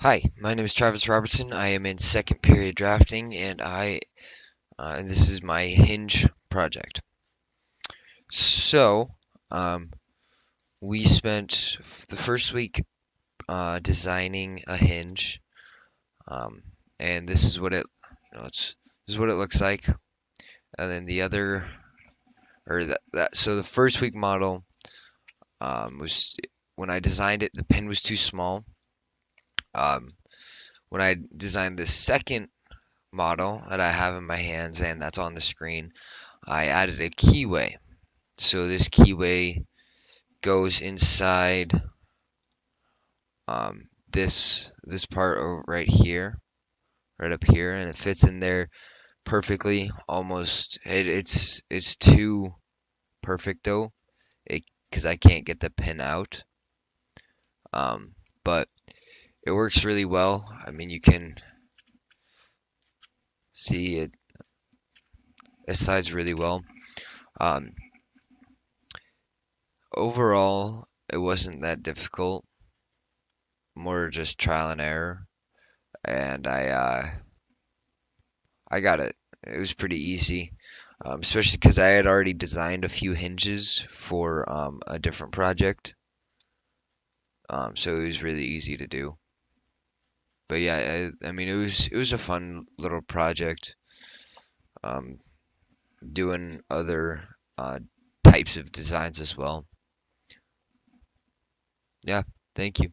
Hi, my name is Travis Robertson. I am in second period drafting, and this is my hinge project. So, um, we spent the first week designing a hinge, um, and this is what this is what it looks like. And then the other, or that so the first week model was when I designed it, the pin was too small. Um, when I designed the second model that I have in my hands and that's on the screen, I added a keyway. So this keyway goes inside this part right here, right up here, and it fits in there perfectly. Almost, it's too perfect though, because I can't get the pin out. But it works really well. I mean, you can see it slides really well. Um, Overall, it wasn't that difficult. More just trial and error, and I got it. It was pretty easy, especially because I had already designed a few hinges for a different project, so it was really easy to do. But yeah, I mean, it was a fun little project, um, doing other types of designs as well. Yeah, thank you.